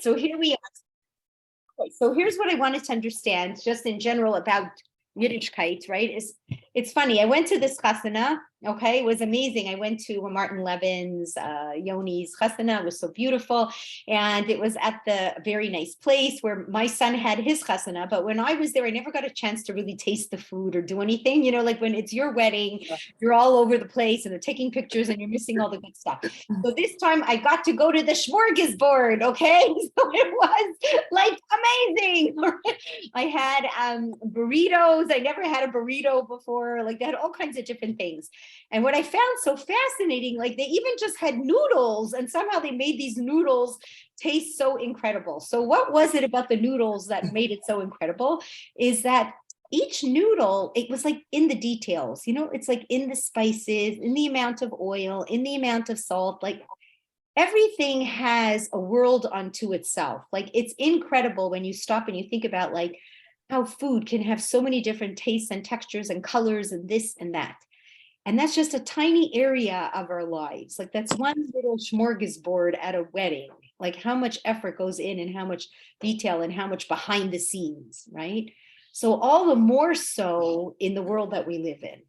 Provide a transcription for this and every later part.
So here we are. Okay, so here's what I wanted to understand, just in general about Yiddishkeit, right? It's funny. I went to this chasana. Okay, it was amazing. I went to Martin Levin's, Yoni's chasana. It was so beautiful, and it was at the very nice place where my son had his chasana. But when I was there, I never got a chance to really taste the food or do anything. You know, like when it's your wedding, you're all over the place and they're taking pictures and you're missing all the good stuff. So this time I got to go to the smorgasbord. Okay, so it was like amazing. I had burritos. I never had a burrito before. Like they had all kinds of different things. And what I found so fascinating, like they even just had noodles, and somehow they made these noodles taste so incredible. So what was it about the noodles that made it so incredible is that each noodle, it was like in the details, you know, it's like in the spices, in the amount of oil, in the amount of salt, like everything has a world unto itself. Like it's incredible when you stop and you think about like how food can have so many different tastes and textures and colors and this and that. And that's just a tiny area of our lives. Like that's one little smorgasbord at a wedding, like how much effort goes in and how much detail and how much behind the scenes, right? So all the more so in the world that we live in.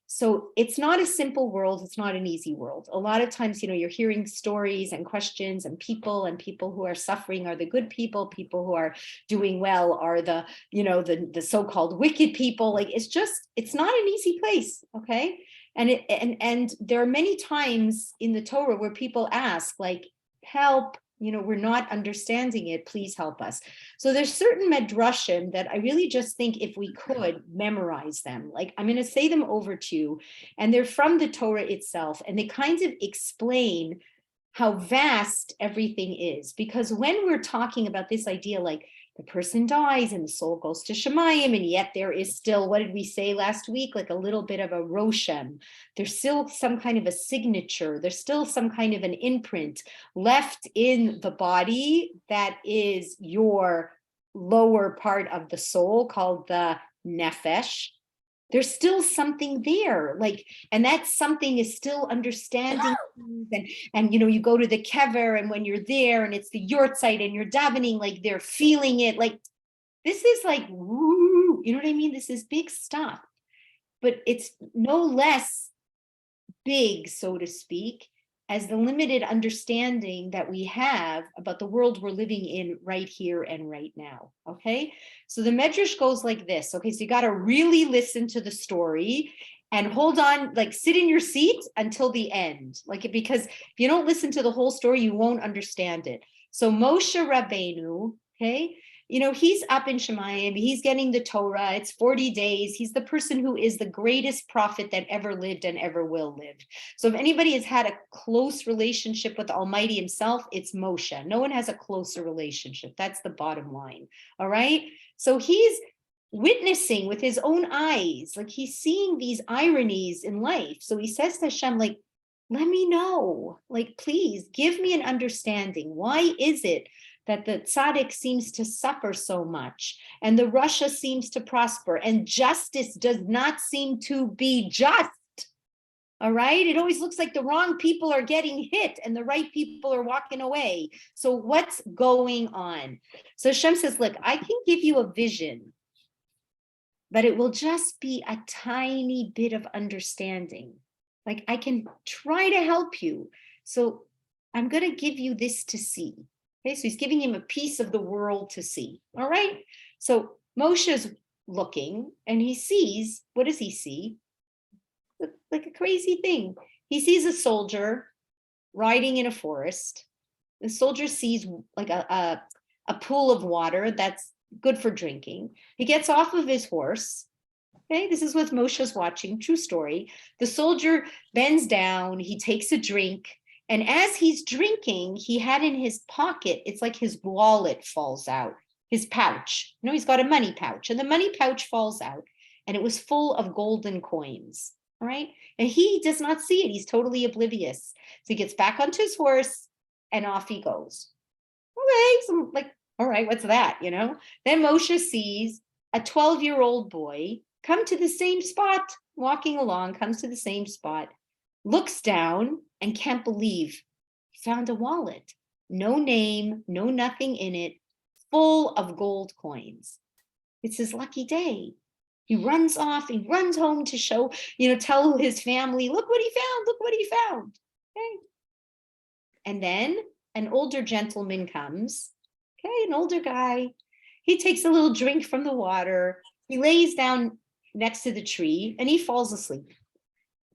So it's not a simple world. It's not an easy world. A lot of times, you know, you're hearing stories and questions and people who are suffering are the good people. People who are doing well are the, you know, the so-called wicked people. Like it's not an easy place. Okay. And there are many times in the Torah where people ask, like, help, you know, we're not understanding it, please help us. So there's certain medrashim that I really just think if we could memorize them, like I'm going to say them over to you, and they're from the Torah itself, and they kind of explain how vast everything is. Because when we're talking about this idea, like the person dies and the soul goes to Shemayim, and yet there is still, what did we say last week? Like a little bit of a roshem. There's still some kind of a signature. There's still some kind of an imprint left in the body that is your lower part of the soul called the nefesh. There's still something there, like, and that something is still understanding things. And you know, you go to the kever, and when you're there, and it's the yortzeit, and you're davening, like they're feeling it. Like this is like, woo, you know what I mean? This is big stuff, but it's no less big, so to speak, as the limited understanding that we have about the world we're living in right here and right now. Okay, so the medrash goes like this. Okay, so you got to really listen to the story and hold on, like sit in your seat until the end, like, because if you don't listen to the whole story, you won't understand it. So Moshe Rabbeinu, okay, you know, he's up in Shemayim, he's getting the Torah, it's 40 days. He's the person who is the greatest prophet that ever lived and ever will live. So if anybody has had a close relationship with the Almighty himself, it's Moshe. No one has a closer relationship. That's the bottom line. All right. So he's witnessing with his own eyes, like he's seeing these ironies in life. So he says to Hashem, like, let me know, like, please give me an understanding. Why is it that the tzaddik seems to suffer so much and the Rasha seems to prosper and justice does not seem to be just? All right. It always looks like the wrong people are getting hit and the right people are walking away. So what's going on? So Hashem says, look, I can give you a vision, but it will just be a tiny bit of understanding. Like I can try to help you. So I'm going to give you this to see. Okay, so he's giving him a piece of the world to see. All right. So Moshe's looking and he sees, what does he see? Like a crazy thing. He sees a soldier riding in a forest. The soldier sees like a pool of water that's good for drinking. He gets off of his horse. Okay, this is what Moshe's watching, true story. The soldier bends down, he takes a drink. And as he's drinking, he had in his pocket, it's like his wallet falls out, his pouch. You know, he's got a money pouch, and the money pouch falls out, and it was full of golden coins. All right. And he does not see it. He's totally oblivious. So he gets back onto his horse and off he goes. Okay. So like, all right, what's that? You know, then Moshe sees a 12-year-old boy come to the same spot, walking along, comes to the same spot, looks down and can't believe he found a wallet. no name, no nothing in it, full of gold coins. It's his lucky day. He runs off, he runs home to show, tell his family, look what he found, look what he found. Okay. And then an older gentleman comes, okay, an older guy. He takes a little drink from the water. He lays down next to the tree and he falls asleep.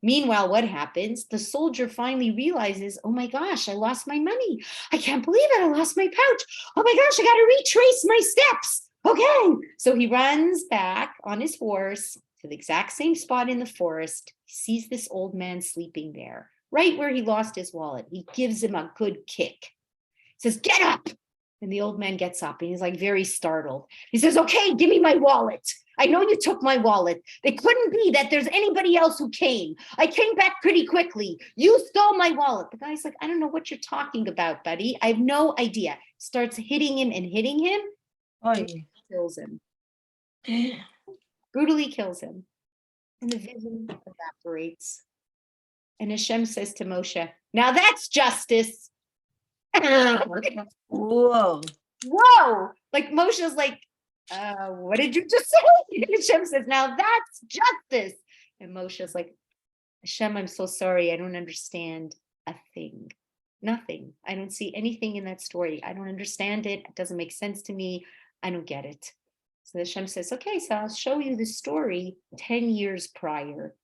Meanwhile, what happens? The soldier finally realizes, oh my gosh, I lost my money. I can't believe it. I lost my pouch. Oh my gosh, I got to retrace my steps. Okay. So he runs back on his horse to the exact same spot in the forest. He sees this old man sleeping there, right where he lost his wallet. He gives him a good kick. He says, get up. And the old man gets up and he's like very startled. He says, okay, give me my wallet. I know you took my wallet. It couldn't be that there's anybody else who came. I came back pretty quickly. You stole my wallet. The guy's like, I don't know what you're talking about, buddy. I have no idea. Starts hitting him and hitting him. And kills him. Brutally kills him. And the vision evaporates. And Hashem says to Moshe, now that's justice. Whoa. Whoa. Like Moshe's like, what did you just say? And Hashem says, now that's justice. And Moshe's like, Hashem, I'm so sorry. I don't understand a thing. Nothing. I don't see anything in that story. I don't understand it. It doesn't make sense to me. I don't get it. So Hashem says, okay, so I'll show you the story 10 years prior.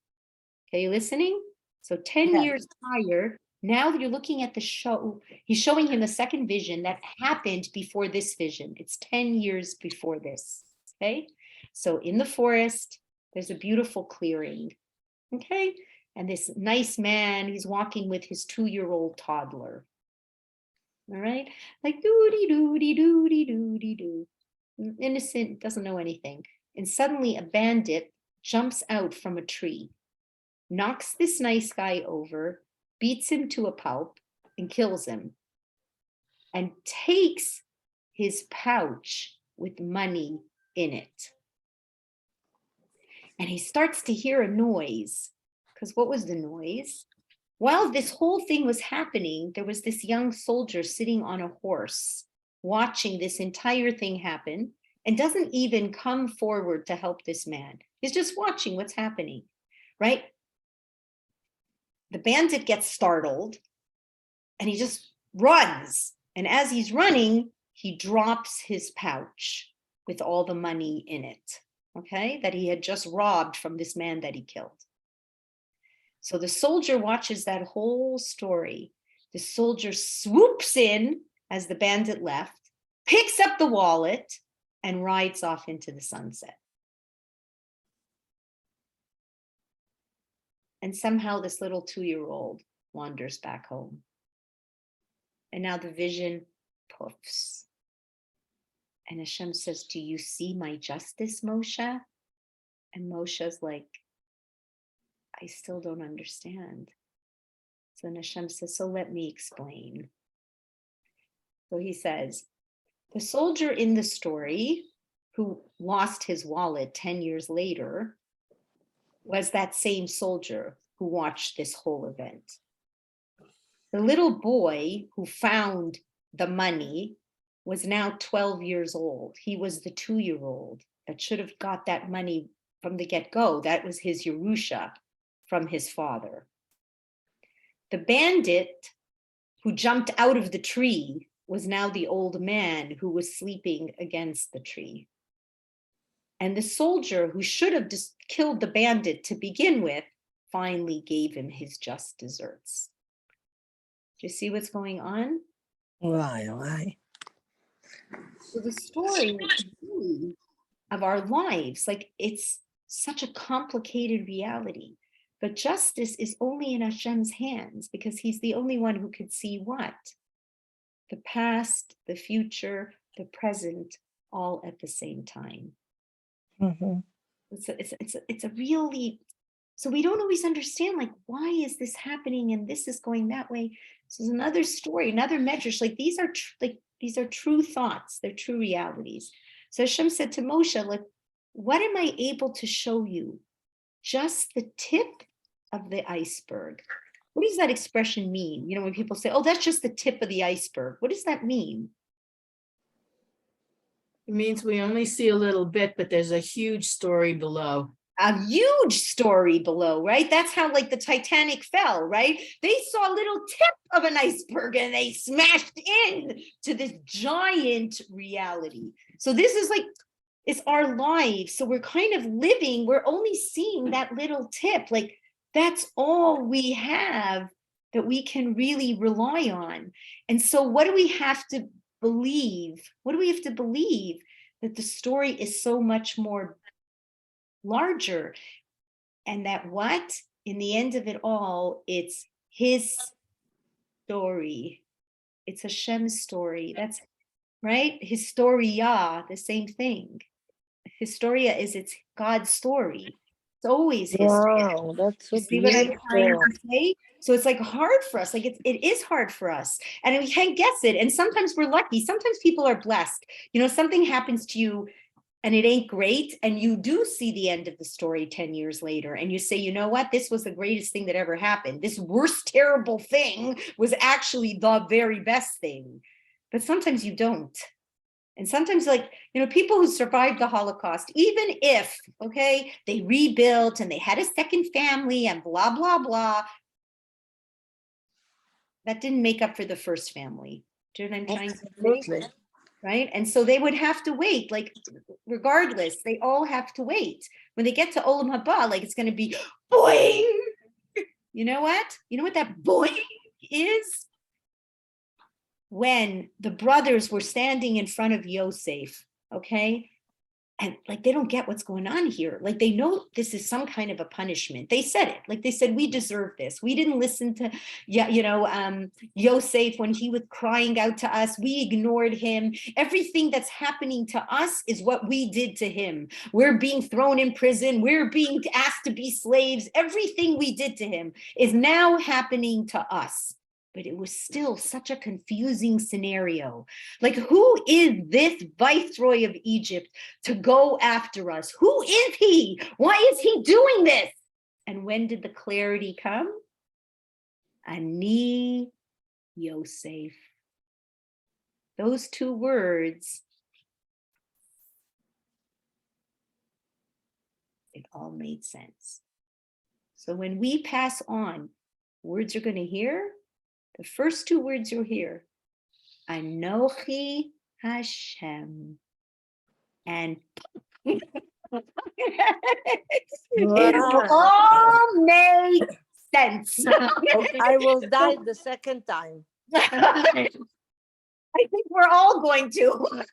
Okay, you listening? So 10 years prior, now you're looking at the show. He's showing him a second vision that happened before this vision. It's 10 years before this. Okay. So in the forest, there's a beautiful clearing. Okay. And this nice man, he's walking with his 2-year-old toddler. All right. Like doody doody doody doody doo. Innocent, doesn't know anything. And suddenly a bandit jumps out from a tree, knocks this nice guy over, beats him to a pulp and kills him, and takes his pouch with money in it. And he starts to hear a noise, because what was the noise? While this whole thing was happening, there was this young soldier sitting on a horse, watching this entire thing happen, and doesn't even come forward to help this man. He's just watching what's happening, right? The bandit gets startled and he just runs. And as he's running, he drops his pouch with all the money in it, okay, that he had just robbed from this man that he killed. So the soldier watches that whole story. The soldier swoops in as the bandit left, picks up the wallet, and rides off into the sunset. And somehow this little 2-year-old wanders back home. And now the vision poofs. And Hashem says, do you see my justice, Moshe? And Moshe's like, I still don't understand. So then Hashem says, so let me explain. So he says, the soldier in the story who lost his wallet 10 years later was that same soldier who watched this whole event. The little boy who found the money was now 12 years old. He was the 2-year-old that should have got that money from the get-go. That was his Yerusha from his father. The bandit who jumped out of the tree was now the old man who was sleeping against the tree. And the soldier who should have just killed the bandit to begin with finally gave him his just desserts. Do you see what's going on? Why? So the story of our lives, like it's such a complicated reality, but justice is only in Hashem's hands because he's the only one who could see what? The past, the future, the present, all at the same time. Mm-hmm. It's a really, so we don't always understand, like, why is this happening and this is going that way? So there's another story, another medrash, like these are true thoughts, they're true realities. So Hashem said to Moshe, like, what am I able to show you? Just the tip of the iceberg. What does that expression mean? When people say, oh, that's just the tip of the iceberg. What does that mean? It means we only see a little bit, but there's a huge story below. A huge story below, right? That's how like the Titanic fell, right? They saw a little tip of an iceberg and they smashed in to this giant reality. So this is like, it's our lives. So we're kind of living, we're only seeing that little tip. Like that's all we have that we can really rely on. And so what do we have to believe? What do we have to believe? That the story is so much more larger, and that what in the end of it all, it's his story, it's Hashem's story. That's right. Historia, the same thing. Historia is, it's God's story. It's always history. Wow, that's so You see what I'm trying beautiful. to say? So it's like hard for us. Like it is hard for us, and we can't guess it. And sometimes we're lucky. Sometimes people are blessed. Something happens to you and it ain't great, and you do see the end of the story 10 years later, and you say, you know what, this was the greatest thing that ever happened. This worst, terrible thing was actually the very best thing. But sometimes you don't. And sometimes, like, people who survived the Holocaust, even if, okay, they rebuilt and they had a second family and blah, blah, blah, that didn't make up for the first family. Do you know what I'm trying to say? Absolutely. Right? And so they would have to wait, like, regardless, they all have to wait. When they get to Olam Haba, like, it's going to be boing. You know what? You know what that boing is? When the brothers were standing in front of Yosef, okay? And like, they don't get what's going on here. Like, they know this is some kind of a punishment. They said it. Like, they said, we deserve this. We didn't listen to, Yosef when he was crying out to us. We ignored him. Everything that's happening to us is what we did to him. We're being thrown in prison. We're being asked to be slaves. Everything we did to him is now happening to us. But it was still such a confusing scenario. Like, who is this viceroy of Egypt to go after us? Who is he? Why is he doing this? And when did the clarity come? Ani Yosef. Those two words, it all made sense. So when we pass on, words you're going to hear, the first two words you'll hear, Anochi Hashem. And it will all make sense. I will die the second time. I think we're all going to.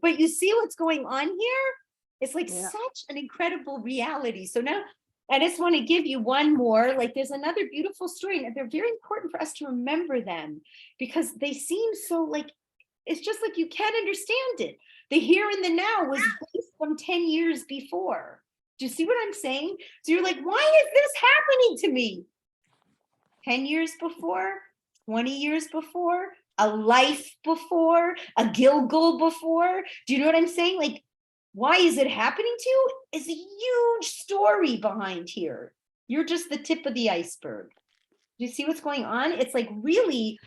But you see what's going on here? It's like such an incredible reality. So now I just want to give you one more. Like, there's another beautiful story, and they're very important for us to remember them because they seem so like, it's just like you can't understand it. The here and the now was based from 10 years before. Do you see what I'm saying? So you're like, why is this happening to me? 10 years before, 20 years before, a life before, a Gilgul before. Do you know what I'm saying? Like, why is it happening to you? It's a huge story behind here. You're just the tip of the iceberg. Do you see what's going on? It's like really,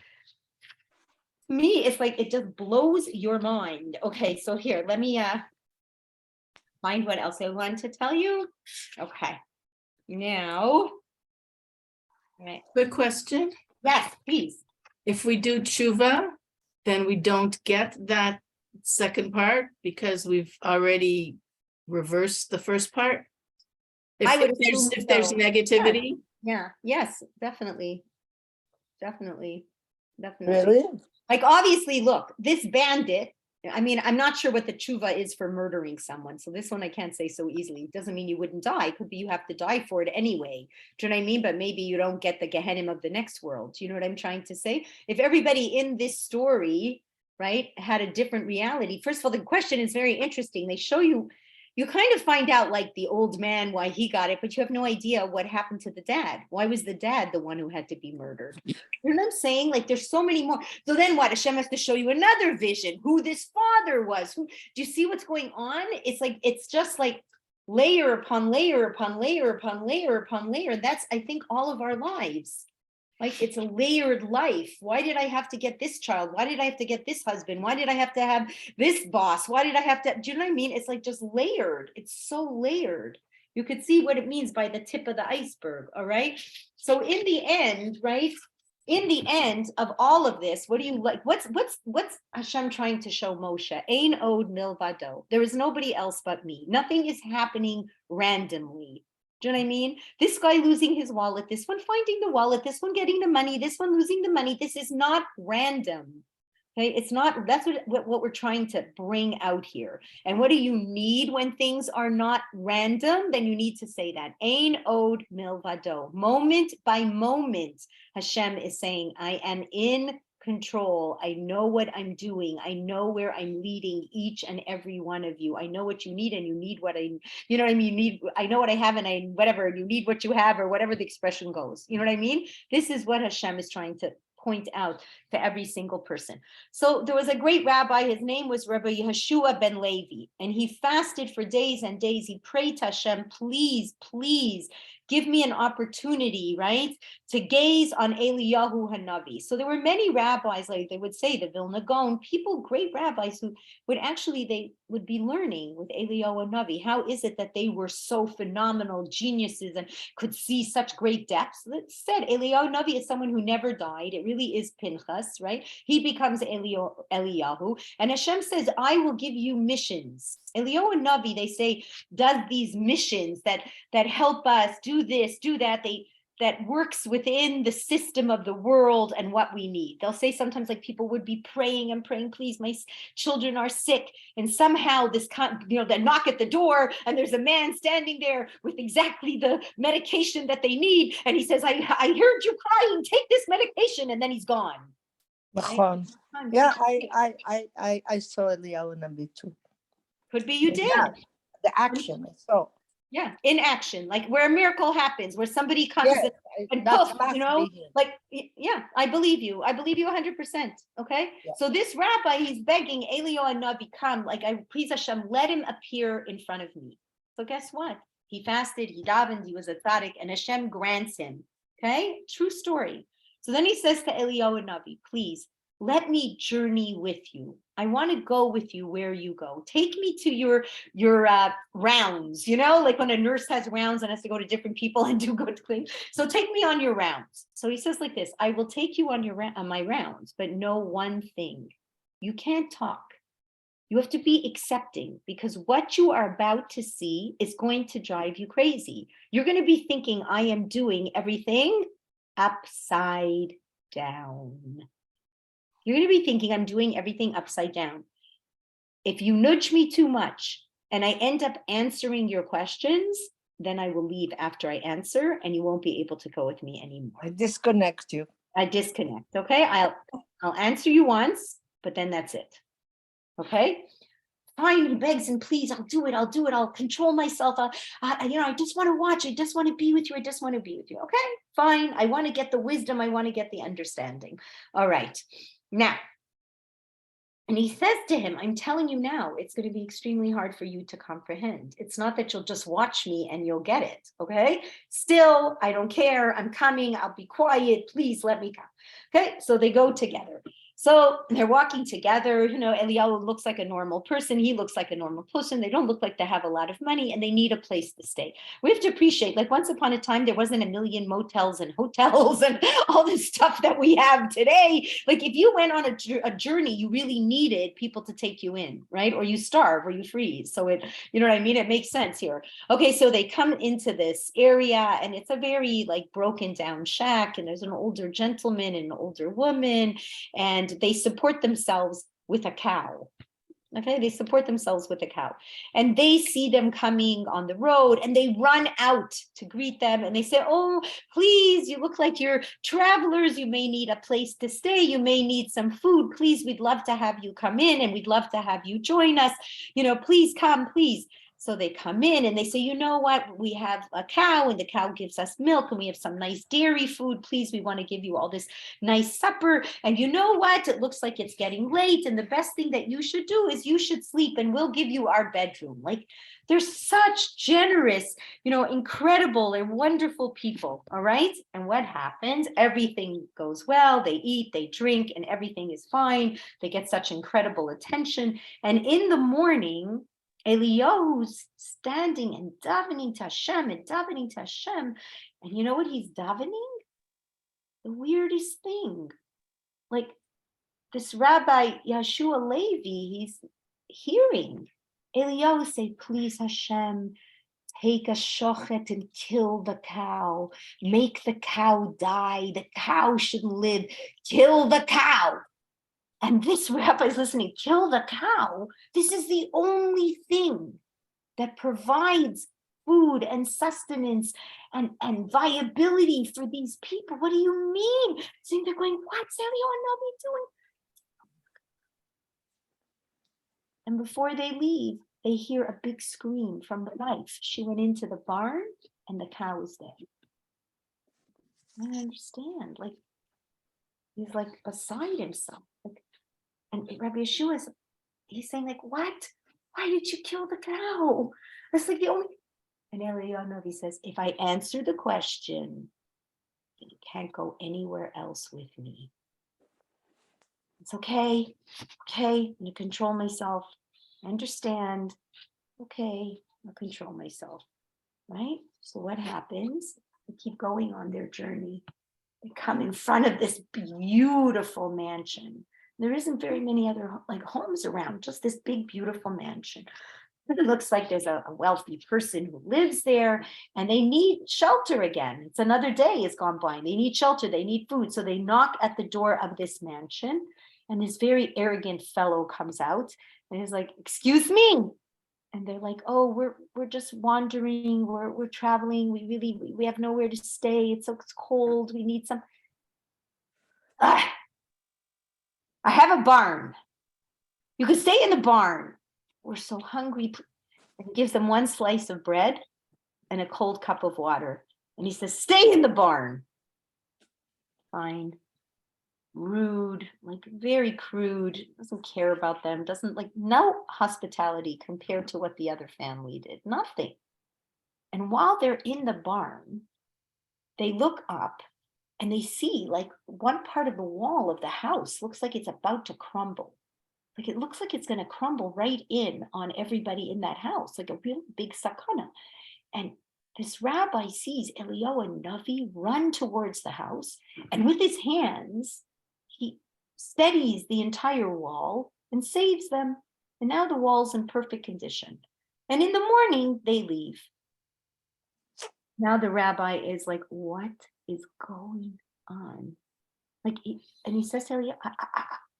to me, it's like it just blows your mind. Okay, so here, let me find what else I wanted to tell you. Okay, now, all right. Quick question. Yes, please. If we do tshuva, then we don't get that second part because we've already reversed the first part. I would If there's assume so. negativity. Yeah, yes, definitely. Definitely. Really? Like, obviously, look, this bandit, I mean, I'm not sure what the tshuva is for murdering someone. So this one I can't say so easily. It doesn't mean you wouldn't die. It could be you have to die for it anyway. Do you know what I mean? But maybe you don't get the Gehenim of the next world. Do you know what I'm trying to say? If everybody in this story, right, had a different reality. First of all, the question is very interesting. They show you, you kind of find out like the old man, why he got it, but you have no idea what happened to the dad. Why was the dad the one who had to be murdered? You know what I'm saying? Like, there's so many more. So then what? Hashem has to show you another vision, who this father was. Do you see what's going on? It's like, it's just like layer upon layer upon layer upon layer upon layer. That's, I think, all of our lives. Like it's a layered life. Why did I have to get this child? Why did I have to get this husband? Why did I have to have this boss? Why did I have to, do you know what I mean? It's like just layered. It's so layered. You could see what it means by the tip of the iceberg. All right. So in the end, right? In the end of all of this, what do you like? What's Hashem trying to show Moshe? Ein od milvado. There is nobody else but me. Nothing is happening randomly. Do you know what I mean? This guy losing his wallet, this one finding the wallet, this one getting the money, this one losing the money. This is not random. Okay, it's not, that's what we're trying to bring out here. And what do you need when things are not random? Then you need to say that. Ein od milvado. Moment by moment, Hashem is saying, I am in control. I know what I'm doing. I know where I'm leading each and every one of you. I know what you need, and you need what you know what I mean? You need, I know what I have, and I, whatever, you need what you have, or whatever the expression goes. You know what I mean? This is what Hashem is trying to point out to every single person. So there was a great rabbi, his name was Rabbi Yehoshua ben Levi, and he fasted for days and days. He prayed to Hashem, please, please give me an opportunity, right, to gaze on Eliyahu Hanavi. So there were many rabbis, like they would say, the Vilna Gaon, people, great rabbis who would actually, they would be learning with Eliyahu Hanavi. How is it that they were so phenomenal geniuses and could see such great depths? It said Eliyahu Hanavi is someone who never died. It really is Pinchas, right? He becomes Eliyahu, and Hashem says, I will give you missions. Eliyahu Hanavi, they say, does these missions that help us do this, do that, that works within the system of the world and what we need. They'll say sometimes, like, people would be praying and praying, please, my children are sick, and somehow this, they knock at the door and there's a man standing there with exactly the medication that they need, and he says, I heard you crying, take this medication, and then he's gone. Right? Yeah, I saw Eliyahu Nabi too. Could be you did. Yeah, the action. So yeah, in action, like where a miracle happens, where somebody comes and poof, like, yeah, I believe you 100%. Okay. Yeah. So this rabbi, he's begging Eliyahu Hanavi, come, like, I please Hashem, let him appear in front of me. So guess what? He fasted, he davened, he was a tzaddik, and Hashem grants him. Okay, true story. So then he says to Eliyahu Hanavi, please, let me journey with you. I want to go with you where you go. Take me to your rounds, like when a nurse has rounds and has to go to different people and do good things. So take me on your rounds. So he says like this, I will take you on my rounds, but know one thing. You can't talk. You have to be accepting, because what you are about to see is going to drive you crazy. You're going to be thinking, I am doing everything upside down. You're going to be thinking I'm doing everything upside down. If you nudge me too much and I end up answering your questions, then I will leave after I answer, and you won't be able to go with me anymore. I disconnect you. I disconnect. Okay. I'll answer you once, but then that's it. Okay. Fine. He begs and please, I'll do it. I'll control myself. I just want to watch. I just want to be with you. Okay, fine. I want to get the wisdom. I want to get the understanding. All right. Now, and he says to him, I'm telling you now, it's going to be extremely hard for you to comprehend. It's not that you'll just watch me and you'll get it. Okay. Still, I don't care. I'm coming. I'll be quiet. Please let me come. Okay. So they go together. So they're walking together, Eliyahu looks like a normal person. He looks like a normal person. They don't look like they have a lot of money, and they need a place to stay. We have to appreciate, like, once upon a time, there wasn't a million motels and hotels and all this stuff that we have today. Like, if you went on a journey, you really needed people to take you in, right? Or you starve or you freeze. So it, you know what I mean? It makes sense here. Okay, so they come into this area, and it's a very, like, broken down shack, and there's an older gentleman and an older woman, and they support themselves with a cow. Okay, they support themselves with a cow, and they see them coming on the road, and they run out to greet them, and they say, oh, please, you look like you're travelers. You may need a place to stay. You may need some food. Please, we'd love to have you come in, and we'd love to have you join us. Please come, please. So they come in and they say, you know what, we have a cow and the cow gives us milk and we have some nice dairy food. Please, we want to give you all this nice supper. And you know what, it looks like it's getting late. And the best thing that you should do is you should sleep and we'll give you our bedroom. Like, they're such generous, incredible and wonderful people. All right. And what happens? Everything goes well. They eat, they drink, and everything is fine. They get such incredible attention. And in the morning, Eliyahu's standing and davening to Hashem and davening to Hashem. And you know what he's davening? The weirdest thing. Like, this Rabbi Yeshua Levi, he's hearing Eliyahu say, please Hashem, take a shochet and kill the cow. Make the cow die. The cow shouldn't live. Kill the cow. And this rabbi is listening, kill the cow. This is the only thing that provides food and sustenance and viability for these people. What do you mean? So they're going, what's Eliyahu Navi doing? And before they leave, they hear a big scream from the wife. She went into the barn and the cow is dead. I don't understand. Like, he's like beside himself. And Rabbi Yeshua he's saying, like, what? Why did you kill the cow? That's like the only. And Eliyahu Navi says, if I answer the question, you can't go anywhere else with me. It's okay. Okay, I'm gonna control myself. I understand. Okay, I'll control myself. Right? So what happens? They keep going on their journey. They come in front of this beautiful mansion. There isn't very many other homes around, just this big, beautiful mansion. It looks like there's a wealthy person who lives there and they need shelter again. It's another day has gone by. They need shelter, they need food. So they knock at the door of this mansion and this very arrogant fellow comes out and he's like, excuse me. And they're like, oh, we're just wandering, we're traveling, we have nowhere to stay. It's cold, we need some. I have a barn. You can stay in the barn. We're so hungry. And he gives them one slice of bread and a cold cup of water. And he says, stay in the barn. Fine. Rude, like very crude, doesn't care about them, doesn't no hospitality compared to what the other family did, nothing. And while they're in the barn, they look up and they see one part of the wall of the house looks like it's about to crumble. Like it looks like it's going to crumble right in on everybody in that house, like a real big sakana. And this rabbi sees Eliyahu Navi run towards the house, and with his hands, he steadies the entire wall and saves them. And now the wall's in perfect condition. And in the morning, they leave. Now the rabbi is like, what is going on? And he says to Eliyahu,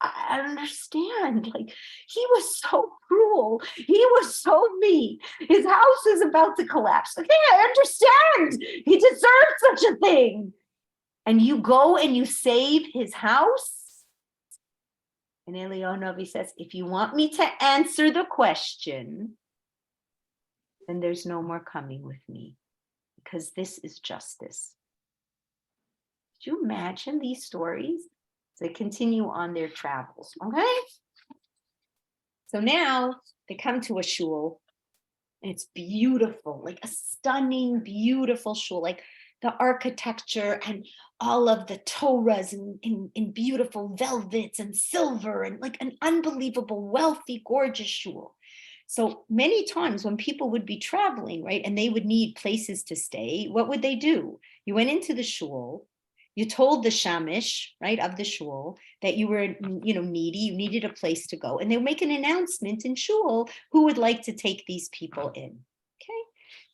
I understand. He was so cruel. He was so mean. His house is about to collapse. Okay, I understand. He deserved such a thing. And you go and you save his house? And Eliyahu Navi says, if you want me to answer the question, then there's no more coming with me, because this is justice. Could you imagine these stories? They continue on their travels, okay? So now they come to a shul, and it's beautiful, like a stunning, beautiful shul, like the architecture and all of the Torahs in beautiful velvets and silver and like an unbelievable, wealthy, gorgeous shul. So many times when people would be traveling, right, and they would need places to stay, what would they do? You went into the shul, you told the shamish, right, of the shul that you were, needy, you needed a place to go. And they would make an announcement in shul who would like to take these people in, okay?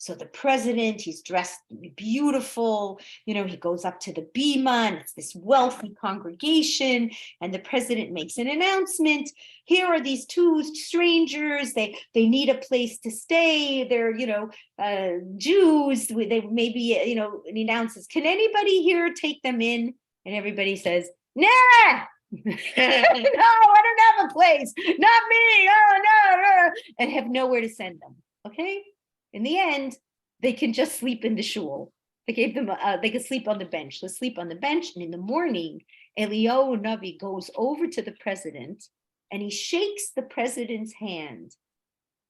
So the president, he's dressed beautiful, he goes up to the bima and it's this wealthy congregation, and the president makes an announcement. Here are these two strangers, they need a place to stay, they're, Jews, they maybe, and he announces, can anybody here take them in? And everybody says, nah, no, I don't have a place, not me, oh no, and have nowhere to send them. Okay, okay? In the end, they can just sleep in the shul. They gave them, they could sleep on the bench. Let's sleep on the bench. And in the morning, Eliyahu Navi goes over to the president and he shakes the president's hand.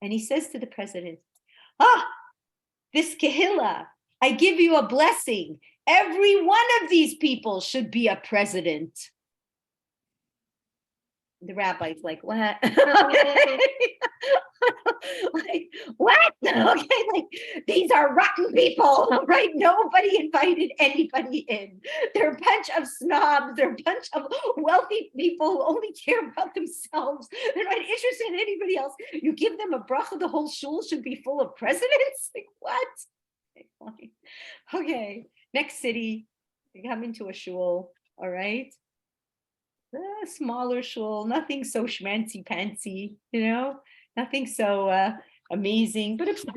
And he says to the president, this Kehillah, I give you a blessing. Every one of these people should be a president. The rabbi's like, what? Like, what? Okay, like, these are rotten people, right? Nobody invited anybody in. They're a bunch of snobs. They're a bunch of wealthy people who only care about themselves. They're not interested in anybody else. You give them a bracha, the whole shul should be full of presidents? Like, what? Okay, next city, you come into a shul, all right? A smaller shul, nothing so schmancy-pantsy, nothing so amazing, but it's a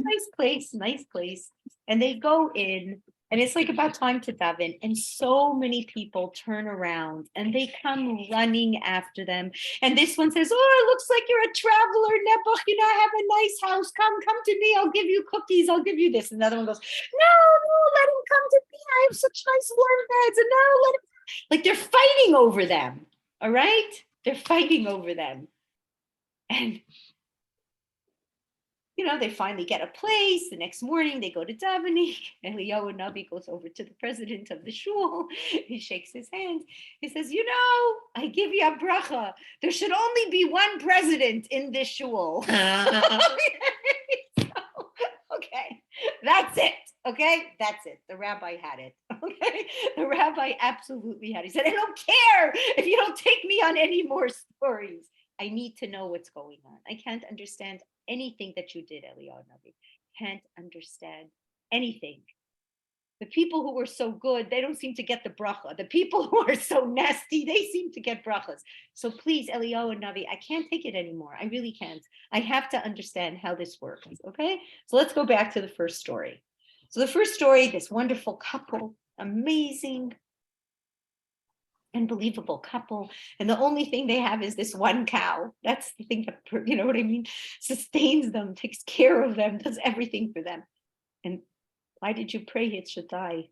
nice place. And they go in, and it's like about time to daven, and so many people turn around, and they come running after them. And this one says, oh, it looks like you're a traveler, Nebuch, I have a nice house. Come to me, I'll give you cookies, I'll give you this. And another one goes, no, let him come to me. I have such nice warm beds, and no, let him. Like they're fighting over them. All right? They're fighting over them. And, they finally get a place. The next morning, they go to davening. Eliyahu Navi goes over to the president of the shul. He shakes his hand. He says, I give you a bracha. There should only be one president in this shul. Okay, that's it. Okay, that's it. The rabbi had it. Okay, the rabbi absolutely had it. He said, I don't care if you don't take me on any more stories. I need to know what's going on. I can't understand anything that you did, Eliyahu Navi. Can't understand anything. The people who were so good, they don't seem to get the bracha. The people who are so nasty, they seem to get brachas. So please, Eliyahu Navi, I can't take it anymore. I really can't. I have to understand how this works, okay? So let's go back to the first story. So the first story, this wonderful couple, amazing, unbelievable couple. And the only thing they have is this one cow. That's the thing that, what I mean, sustains them, takes care of them, does everything for them. And why did you pray it should die?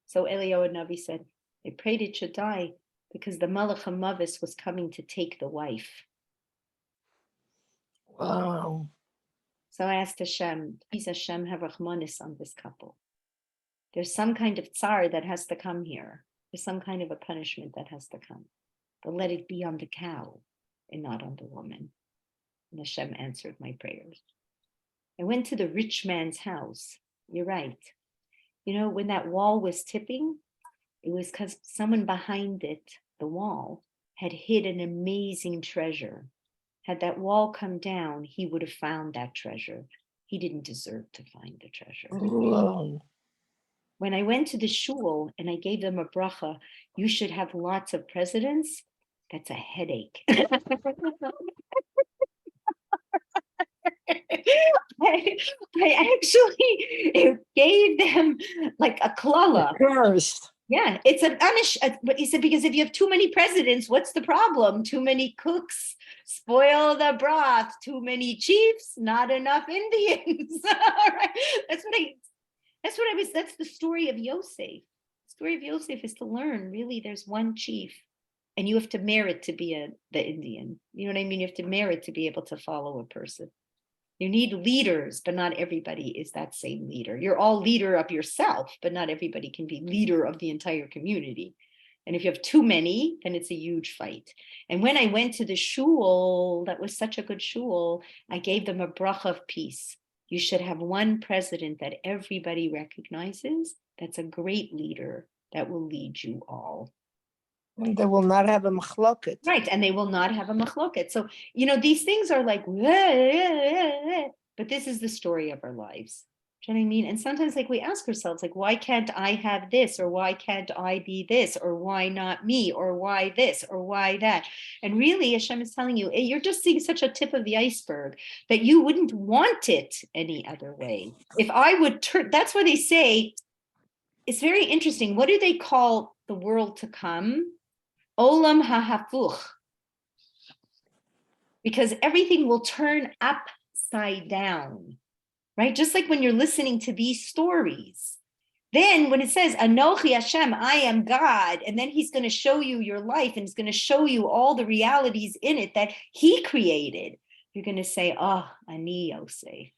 So Eliyahu Navi said, they prayed it should die because the Malach HaMavis was coming to take the wife. Wow. So I asked Hashem, please Hashem have Rahmanis on this couple. There's some kind of tsar that has to come here. There's some kind of a punishment that has to come. But let it be on the cow and not on the woman. And Hashem answered my prayers. I went to the rich man's house. You're right. When that wall was tipping, it was because someone behind it, the wall, had hid an amazing treasure. Had that wall come down, he would have found that treasure. He didn't deserve to find the treasure. Wow. When I went to the shul and I gave them a bracha, you should have lots of presidents. That's a headache. I actually gave them like a klala. First. Yeah, it's an amish. But he said, because if you have too many presidents, what's the problem? Too many cooks spoil the broth. Too many chiefs, not enough Indians. All right. That's the story of Yosef. The story of Yosef is to learn, really, there's one chief. And you have to merit to be the Indian. You know what I mean? You have to merit to be able to follow a person. You need leaders, but not everybody is that same leader. You're all leader of yourself, but not everybody can be leader of the entire community. And if you have too many, then it's a huge fight. And when I went to the shul, that was such a good shul, I gave them a bracha of peace. You should have one president that everybody recognizes. That's a great leader that will lead you all. And they will not have a machloket. Right, and they will not have a machloket. So, these things are like, but this is the story of our lives. Do you know what I mean? And sometimes we ask ourselves, why can't I have this? Or why can't I be this? Or why not me? Or why this? Or why that? And really, Hashem is telling you, you're just seeing such a tip of the iceberg that you wouldn't want it any other way. If I would turn, that's why they say, it's very interesting. What do they call the world to come? Olam hahafuch, because everything will turn upside down, right? Just like when you're listening to these stories. Then when it says, Anochi Hashem, I am God, and then he's going to show you your life and he's going to show you all the realities in it that he created. You're going to say, oh, Ani Yosef.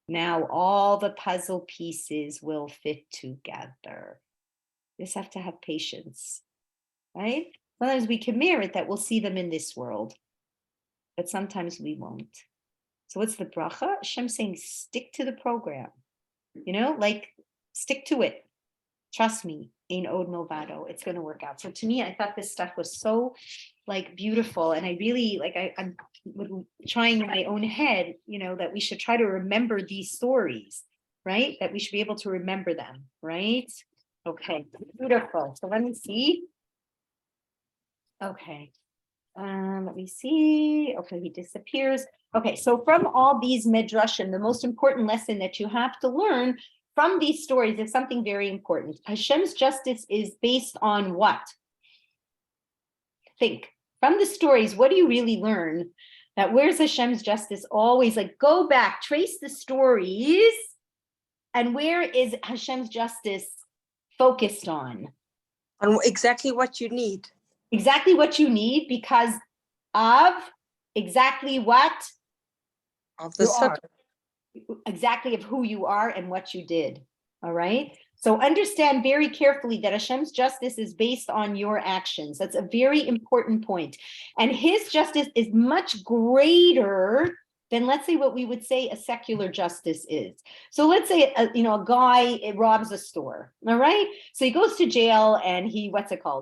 Now all the puzzle pieces will fit together. You just have to have patience, right? Sometimes we can merit that we'll see them in this world, but sometimes we won't. So what's the bracha? Hashem saying, stick to the program, like stick to it. Trust me, ein od milvado. It's going to work out. So to me, I thought this stuff was so beautiful. And I really I'm trying in my own head, that we should try to remember these stories, right? That we should be able to remember them, right? Okay, beautiful. So let me see. Okay. Let me see. Okay, he disappears. Okay, so from all these midrashim, the most important lesson that you have to learn from these stories is something very important. Hashem's justice is based on what? Think. From the stories, what do you really learn? That where's Hashem's justice always? Go back, trace the stories, and where is Hashem's justice focused on? On exactly what you need. Exactly what you need because of exactly what? Of the circle. Exactly of who you are and what you did. All right. So understand very carefully that Hashem's justice is based on your actions. That's a very important point. And his justice is much greater than, let's say, what we would say a secular justice is. So let's say, a guy robs a store. All right. So he goes to jail and he,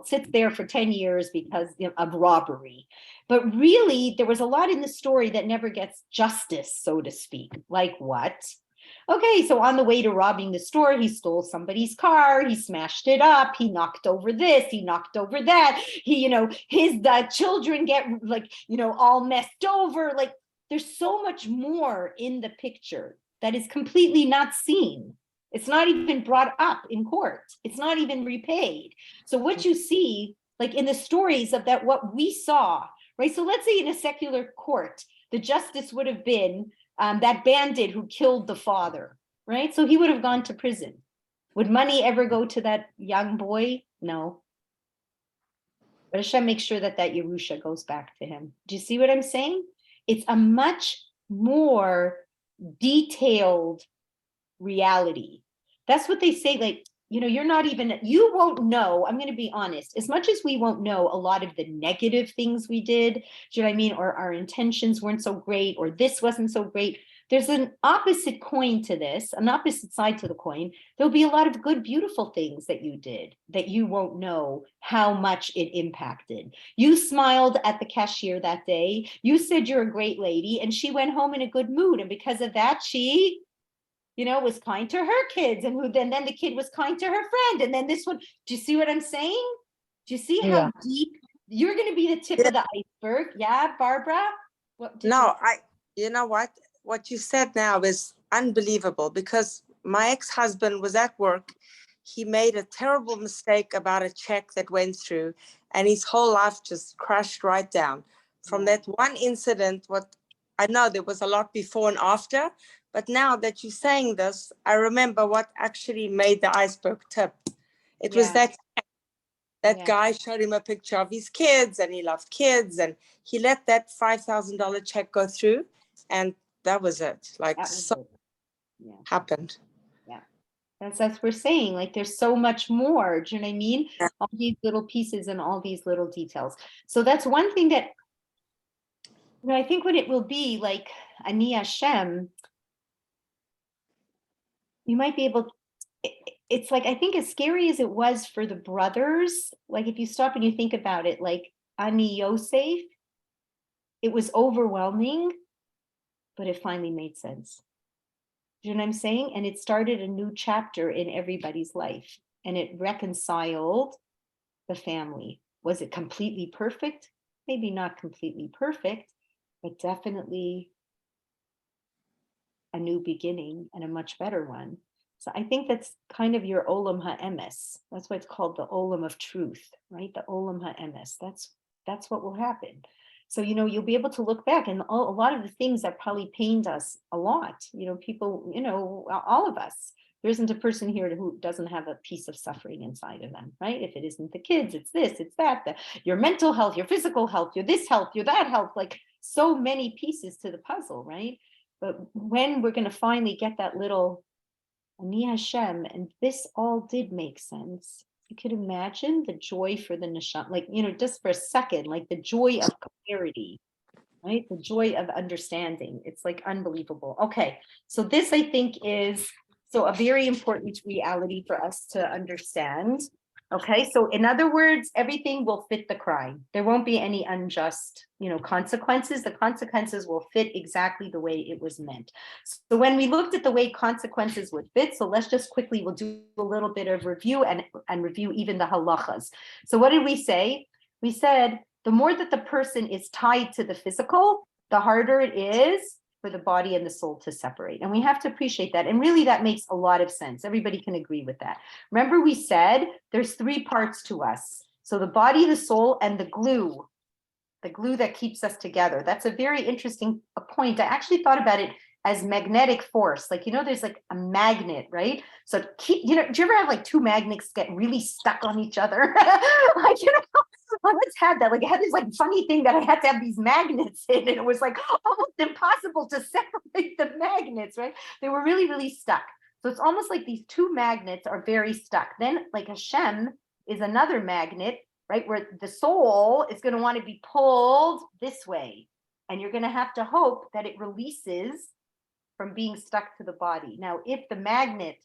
sits there for 10 years because of robbery. But really, there was a lot in the story that never gets justice, so to speak. Like what? Okay, so on the way to robbing the store, he stole somebody's car, he smashed it up, he knocked over this, he knocked over that, his children get all messed over. There's so much more in the picture that is completely not seen. It's not even brought up in court. It's not even repaid. So what you see, in the stories of that, what we saw, right? So let's say in a secular court, the justice would have been that bandit who killed the father, right? So he would have gone to prison. Would money ever go to that young boy? No. But Hashem makes sure that Yerusha goes back to him. Do you see what I'm saying? It's a much more detailed reality. That's what they say, you won't know, I'm going to be honest, as much as we won't know a lot of the negative things we did, do you know what I mean? Or our intentions weren't so great, or this wasn't so great. There's an opposite coin to this, an opposite side to the coin. There'll be a lot of good, beautiful things that you did that you won't know how much it impacted. You smiled at the cashier that day. You said you're a great lady, and she went home in a good mood. And because of that, she was kind to her kids, and then the kid was kind to her friend, and then this one. Do you see what I'm saying? Do you see how deep? You're going to be the tip of the iceberg? Yeah, Barbara. You know what you said now is unbelievable, because my ex-husband was at work. He made a terrible mistake about a check that went through, and his whole life just crashed right down from that one incident. What I know, there was a lot before and after. But now that you're saying this, I remember what actually made the iceberg tip. It was that guy showed him a picture of his kids, and he loved kids, and he let that $5,000 check go through, and that was it. Happened. Yeah, that's what we're saying. There's so much more. Do you know what I mean? Yeah. All these little pieces and all these little details. So that's one thing that I think what it will be Ani Hashem. You might be able, it's I think as scary as it was for the brothers, if you stop and you think about it, Ani Yosef, it was overwhelming, but it finally made sense. Do you know what I'm saying? And it started a new chapter in everybody's life, and it reconciled the family. Was it completely perfect? Maybe not completely perfect, but definitely a new beginning and a much better one. So I think that's kind of your olam ha'emes. That's why it's called the olam of truth, right? The olam ha'emes. That's what will happen. So, you'll be able to look back and a lot of the things that probably pained us a lot, people, all of us. There isn't a person here who doesn't have a piece of suffering inside of them, right? If it isn't the kids, it's this, it's that, your mental health, your physical health, your this health, your that health, like so many pieces to the puzzle, right? But when we're going to finally get that little Ani Hashem, and this all did make sense. You could imagine the joy for the neshama, like, just for a second, like the joy of clarity, right? The joy of understanding. It's like unbelievable. Okay, so this I think is a very important reality for us to understand. Okay, so in other words, everything will fit the crime. There won't be any unjust, consequences. The consequences will fit exactly the way it was meant. So when we looked at the way consequences would fit, so let's just quickly, we'll do a little bit of review and review even the halachas. So what did we say? We said the more that the person is tied to the physical, the harder it is for the body and the soul to separate. And we have to appreciate that. And really that makes a lot of sense. Everybody can agree with that. Remember we said there's 3 parts to us. So the body, the soul, and the glue that keeps us together. That's a very interesting point. I actually thought about it as magnetic force. Like, there's like a magnet, right? So do you ever have like 2 magnets get really stuck on each other? Like, I once had that. Like I had this like funny thing that I had to have these magnets in, and it was like almost impossible to separate the magnets, right? They were really, really stuck. So it's almost like these 2 magnets are very stuck. Then like Hashem is another magnet, right? Where the soul is going to want to be pulled this way. And you're going to have to hope that it releases from being stuck to the body. Now, if the magnet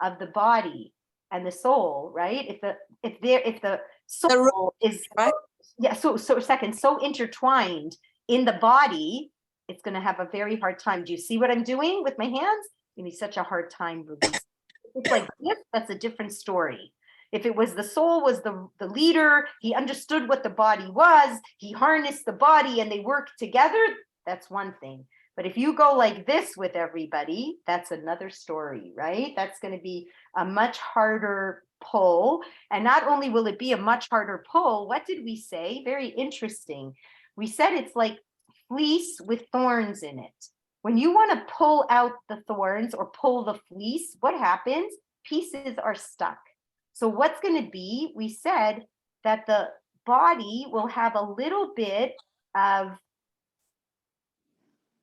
of the body and the soul, right? If the soul is right? so intertwined in the body, it's going to have a very hard time. Do you see what I'm doing with my hands? Give me such a hard time releasing. It's like this, that's a different story. If it was the soul was the leader, he understood what the body was, he harnessed the body and they worked together, that's one thing. But if you go like this with everybody, that's another story, right? That's going to be a much harder pull. And not only will it be a much harder pull, what did we say? Very interesting. We said it's like fleece with thorns in it. When you want to pull out the thorns or pull the fleece, what happens? Pieces are stuck. So what's going to be, we said that the body will have a little bit of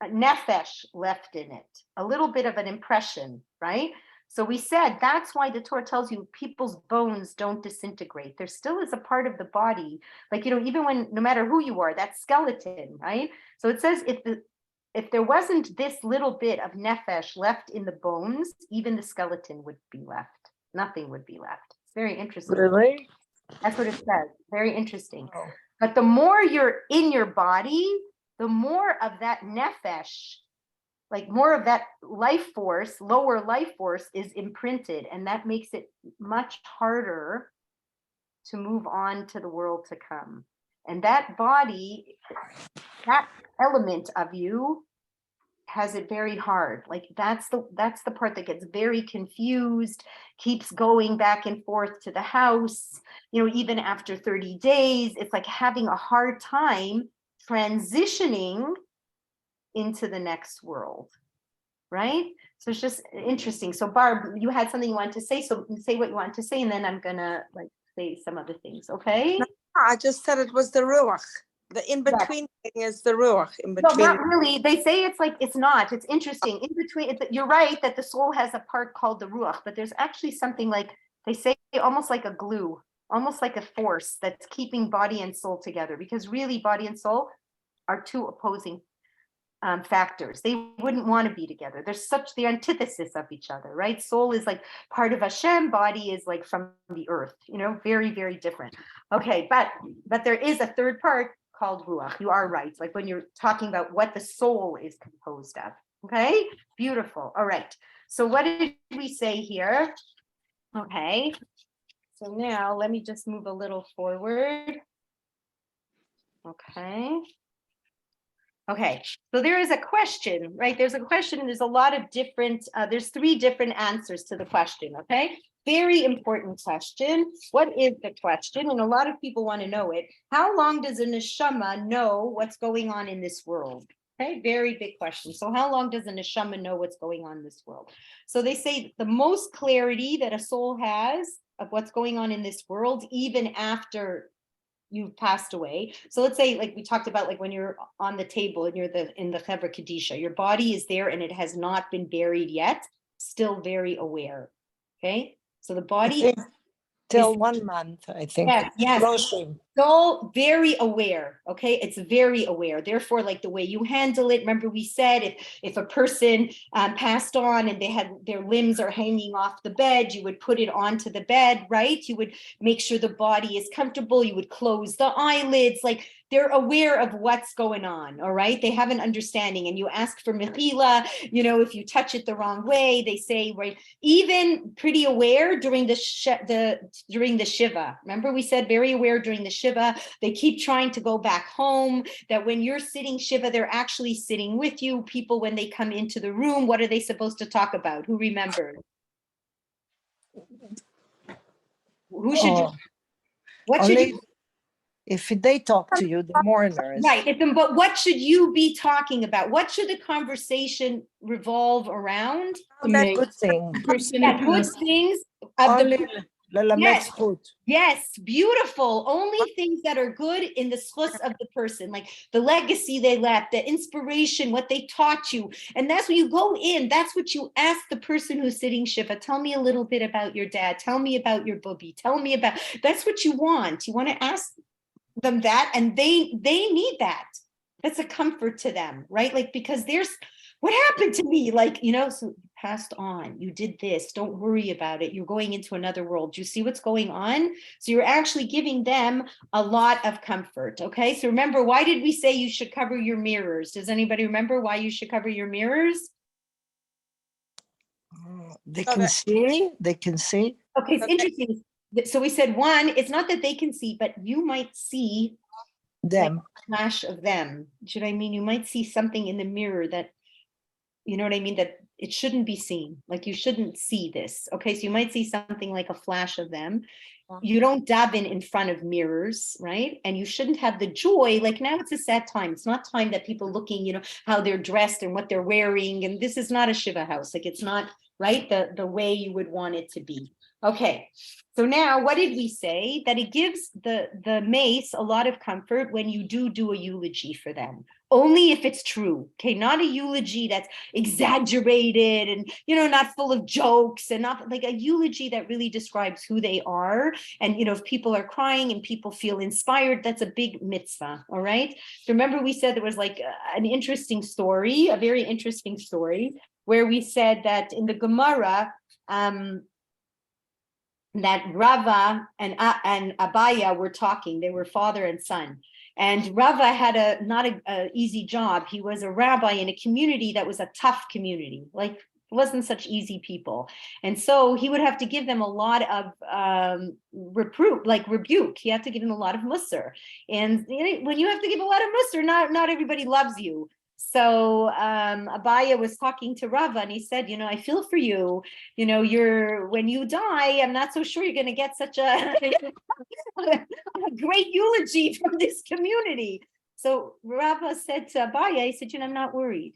nefesh left in it, a little bit of an impression, right? So we said that's why the Torah tells you people's bones don't disintegrate. There still is a part of the body, like, even when, no matter who you are, that skeleton, right? So it says if there wasn't this little bit of nefesh left in the bones, even the skeleton would be left. Nothing would be left. It's very interesting. Really? That's what it says. Very interesting. Oh. But the more you're in your body, the more of that nefesh, like more of that life force, lower life force is imprinted. And that makes it much harder to move on to the world to come. And that body, that element of you has it very hard. Like that's the part that gets very confused, keeps going back and forth to the house, even after 30 days, it's like having a hard time transitioning into the next world, right? So it's just interesting. So Barb, you had something you wanted to say, so say what you want to say, and then I'm gonna say some other things, okay? No, I just said it was the ruach. The in-between thing is the ruach. In No, between. not really. They say it's like, it's not. It's interesting. In between, you're right that the soul has a part called the ruach, but there's actually something like, they say almost like a glue, almost like a force that's keeping body and soul together, because really body and soul are 2 opposing factors. They wouldn't want to be together. They're the antithesis of each other, right? Soul is like part of Hashem, body is like from the earth, very, very different. Okay, but there is a third part called ruach. You are right. Like when you're talking about what the soul is composed of. Okay, beautiful. All right. So what did we say here? Okay. So now let me just move a little forward. Okay. Okay, so there is a question, right? There's a question and there's a lot of different, there's 3 different answers to the question, okay? Very important question. What is the question? And a lot of people want to know it. How long does a neshama know what's going on in this world? Okay, very big question. So how long does a neshama know what's going on in this world? So they say the most clarity that a soul has of what's going on in this world, even after you've passed away. So let's say, like we talked about, like when you're on the table and you're in the Chevra Kadisha, your body is there and it has not been buried yet, still very aware. Okay, so the I body think till is, 1 month, I think. yes, Closing. so very aware. Okay, it's very aware. Therefore, like the way you handle it, remember we said if a person passed on and they had their limbs are hanging off the bed, you would put it onto the bed, right? You would make sure the body is comfortable. You would close the eyelids. Like they're aware of what's going on. All right, they have an understanding. And you ask for mechila. You know, if you touch it the wrong way, they say, right, even pretty aware during during the shiva. Remember we said very aware during the shiva. They keep trying to go back home, that when you're sitting shiva, they're actually sitting with you. People, when they come into the room, what are they supposed to talk about? Who remembers? Who should you, Oh, what should only you, if they talk to you, the mourners. right, but what should you be talking about? What should the conversation revolve around? To That make Good thing. person That good who's things of Only the, lelamed yes, zchut. yes, beautiful. Only things that are good in the schus of the person, like the legacy they left, the inspiration, what they taught you. And that's when you go in, that's what you ask the person who's sitting shiva. Tell me a little bit about your dad. Tell me about your booby. Tell me about, that's what you want. You want to ask them that, and they need that. That's a comfort to them, right? Like, because there's, what happened to me? Like, you know, so you passed on, you did this, don't worry about it. You're going into another world. Do you see what's going on? So you're actually giving them a lot of comfort. Okay. So remember, why did we say you should cover your mirrors? Does anybody remember why you should cover your mirrors? They So can that- see. They can see. Okay, it's Okay. interesting. So we said one, it's not that they can see, but you might see Them. flash of them. Should I mean, you might see something in the mirror that, you know what I mean, that it shouldn't be seen. Like you shouldn't see this. Okay, so you might see something like a flash of them. You don't daven in front of mirrors, right? And you shouldn't have the joy. Like now it's a sad time. It's not time that people looking, you know, how they're dressed and what they're wearing. And this is not a shiva house. Like it's not, right, the way you would want it to be. Okay, so now what did we say? That it gives the mace a lot of comfort when you do a eulogy for them. Only if it's true, okay? Not a eulogy that's exaggerated and, you know, not full of jokes, and not like a eulogy that really describes who they are. And, you know, if people are crying and people feel inspired, that's a big mitzvah, all right? So remember we said there was like an interesting story, a very interesting story, where we said that in the Gemara, that Rava and Abaya were talking. They were father and son. And Rava had not a easy job. He was a rabbi in a community that was a tough community. Like it wasn't such easy people. And so he would have to give them a lot of rebuke. He had to give them a lot of musar. And you know, when you have to give a lot of musar, not everybody loves you. So Abaya was talking to Rava and he said, you know, I feel for you. You know, when you die, I'm not so sure you're going to get such a great eulogy from this community. So Rava said to Abaya, he said, you know, I'm not worried,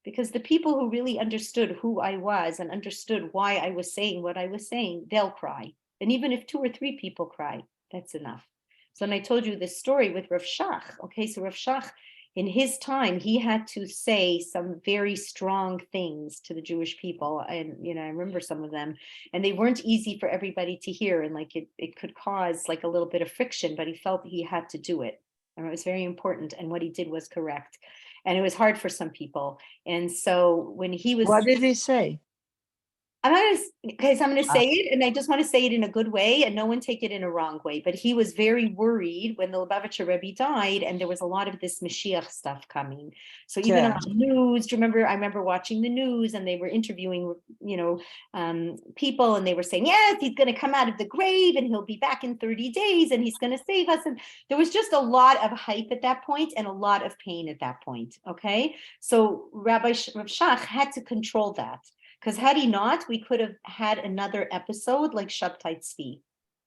because the people who really understood who I was and understood why I was saying what I was saying, they'll cry. And even if 2 or 3 people cry, that's enough. So, and I told you this story with Rav Shach. Okay, so Rav Shach, in his time, he had to say some very strong things to the Jewish people. And, you know, I remember some of them, and they weren't easy for everybody to hear. And like it could cause like a little bit of friction, but he felt he had to do it. And it was very important. And what he did was correct. And it was hard for some people. And so when he was— What did he say? I'm going to say it, and I just want to say it in a good way, and no one take it in a wrong way. But he was very worried when the Lubavitcher Rebbe died, and there was a lot of this Mashiach stuff coming. So even on the news, do you remember? I remember watching the news, and they were interviewing, you know, people, and they were saying, yes, he's going to come out of the grave, and he'll be back in 30 days, and he's going to save us. And there was just a lot of hype at that point, and a lot of pain at that point. Okay, so Rav Shach had to control that. Because had he not, we could have had another episode like Shabtai Tzvi.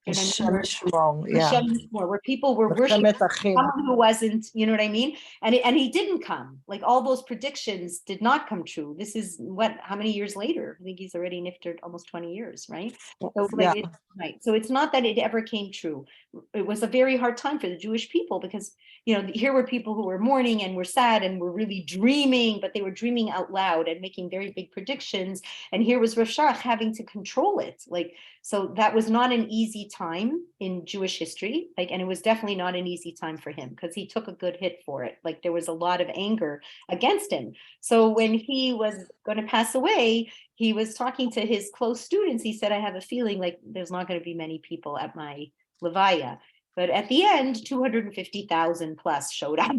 You know what I mean? Hashem Shmong, yeah. Hashem Yishmor, where people were worshiping Mechamech Achim. someone who wasn't, you know what I mean? And he didn't come. Like all those predictions did not come true. This is how many years later? I think he's already niftered almost 20 years, right? So Yeah. right. So it's not that it ever came true. It was a very hard time for the Jewish people because, you know, here were people who were mourning and were sad and were really dreaming, but they were dreaming out loud and making very big predictions. And here was Rav Sharach having to control it. Like, so that was not an easy time in Jewish history. Like, and it was definitely not an easy time for him because he took a good hit for it. Like there was a lot of anger against him. So when he was going to pass away, he was talking to his close students. He said, I have a feeling like there's not going to be many people at my Levaya. But at the end, 250,000 plus showed up.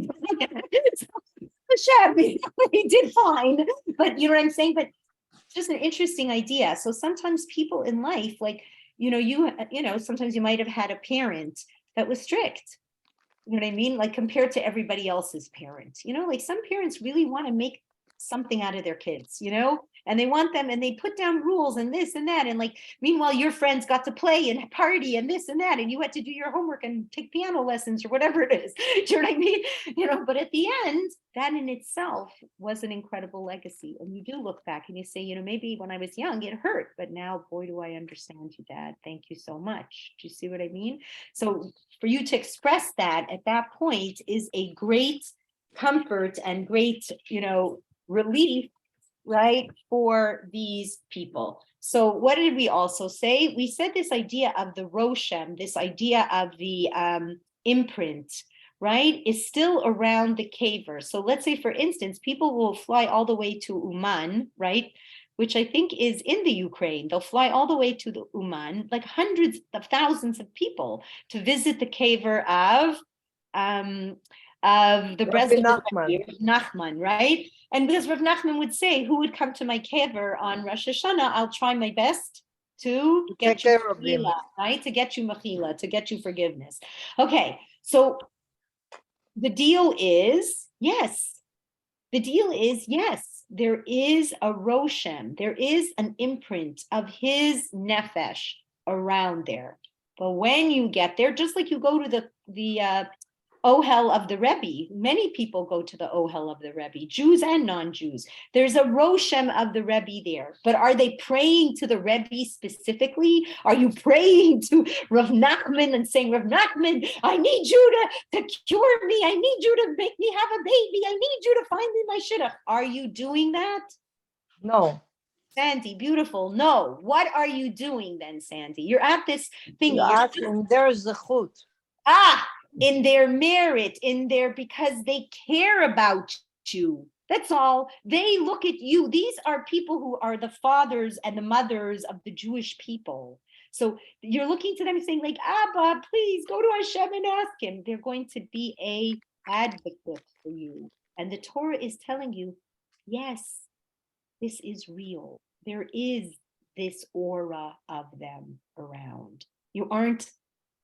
Shabby, he did fine. But you know what I'm saying? But just an interesting idea. So sometimes people in life, like, you know, sometimes you might have had a parent that was strict. You know what I mean? Like compared to everybody else's parent, you know, like some parents really want to make something out of their kids, you know, and they want them and they put down rules and this and that. And like, meanwhile, your friends got to play and party and this and that. And you had to do your homework and take piano lessons or whatever it is. Do you know what I mean? You know, but at the end, that in itself was an incredible legacy. And you do look back and you say, you know, maybe when I was young, it hurt, but now, boy, do I understand you, Dad. Thank you so much. Do you see what I mean? So for you to express that at that point is a great comfort and great, you know, relief, right, for these people. So what did we also say? We said this idea of the Roshem, this idea of the imprint, right, is still around the caver. So let's say, for instance, people will fly all the way to Uman, right, which I think is in the Ukraine. They'll fly all the way to the Uman, like hundreds of thousands of people to visit the caver of the Breslov Nachman, right? And because Rav Nachman would say, who would come to my kever on Rosh Hashanah, I'll try my best to get you mechila, right? To get you mechila, to get you forgiveness. Okay, so the deal is, yes, there is a roshem, there is an imprint of his nefesh around there. But when you get there, just like you go to the Ohel of the Rebbe. Many people go to the Ohel of the Rebbe, Jews and non-Jews. There's a Roshem of the Rebbe there, but are they praying to the Rebbe specifically? Are you praying to Rav Nachman and saying, Rav Nachman, I need you to cure me. I need you to make me have a baby. I need you to find me my shidduch. Are you doing that? No. Sandy, beautiful. No. What are you doing then, Sandy? You're at this thing. You're asking, there's the chut. In their merit, because they care about you. That's all. They look at you. These are people who are the fathers and the mothers of the Jewish people. So you're looking to them and saying, like, Abba, please go to Hashem and ask him. They're going to be an advocate for you. And the Torah is telling you, yes, this is real. There is this aura of them around. You aren't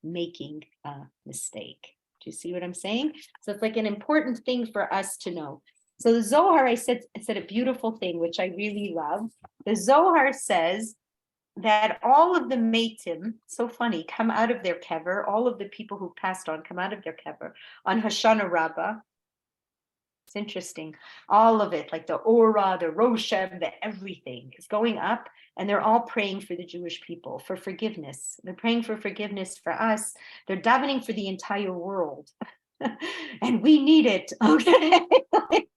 making a mistake. Do you see what I'm saying? So it's like an important thing for us to know. So the Zohar, I said a beautiful thing, which I really love. The Zohar says that all of the Meitim, so funny, come out of their kever, all of the people who passed on come out of their kever on Hoshana Rabbah. It's interesting. All of it, like the Aura, the Roshem, the everything is going up, and they're all praying for the Jewish people, for forgiveness. They're praying for forgiveness for us. They're davening for the entire world. And we need it. Okay.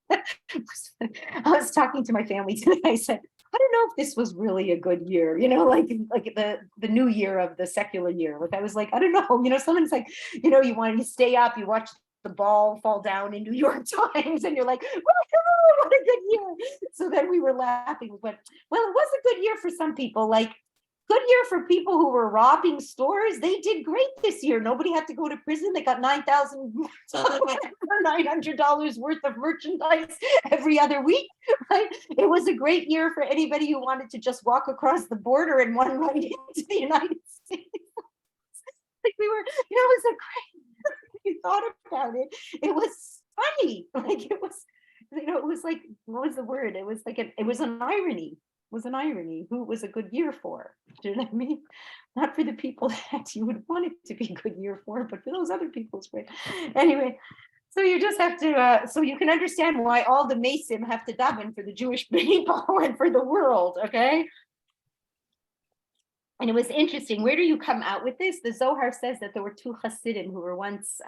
I was talking to my family today. I said, I don't know if this was really a good year, you know, like the new year of the secular year. Like I was like, I don't know, you know, someone's like, you know, you want to stay up, you watch the ball fall down in New York Times, and you're like, what a good year. So then we were laughing, but well, it was a good year for some people. Like, good year for people who were robbing stores. They did great this year. Nobody had to go to prison. They got $900 worth of merchandise every other week. Right? It was a great year for anybody who wanted to just walk across the border and run right into the United States. Like we were, you know, it was a great. You thought about it, it was funny. Like it was, you know, it was like, what was the word? It was like it was an irony. was an irony, who it was a good year for. Do you know what I mean? Not for the people that you would want it to be a good year for, but for those other people's way. Anyway, so you just have to, so you can understand why all the Mason have to daven for the Jewish people and for the world, okay? And it was interesting. Where do you come out with this? The Zohar says that there were two Hasidim who were once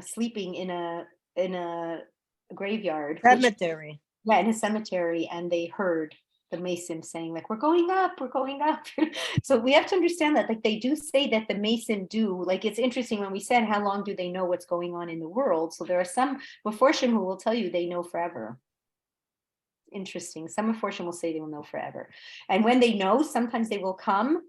sleeping in a graveyard. Cemetery. In a cemetery, and they heard the Mason saying, like, we're going up. So we have to understand that, like, they do say that the Mason do, like, it's interesting when we said, how long do they know what's going on in the world? So there are some Meforshim who will tell you they know forever. Interesting. Some Meforshim will say they will know forever. And when they know, sometimes they will come,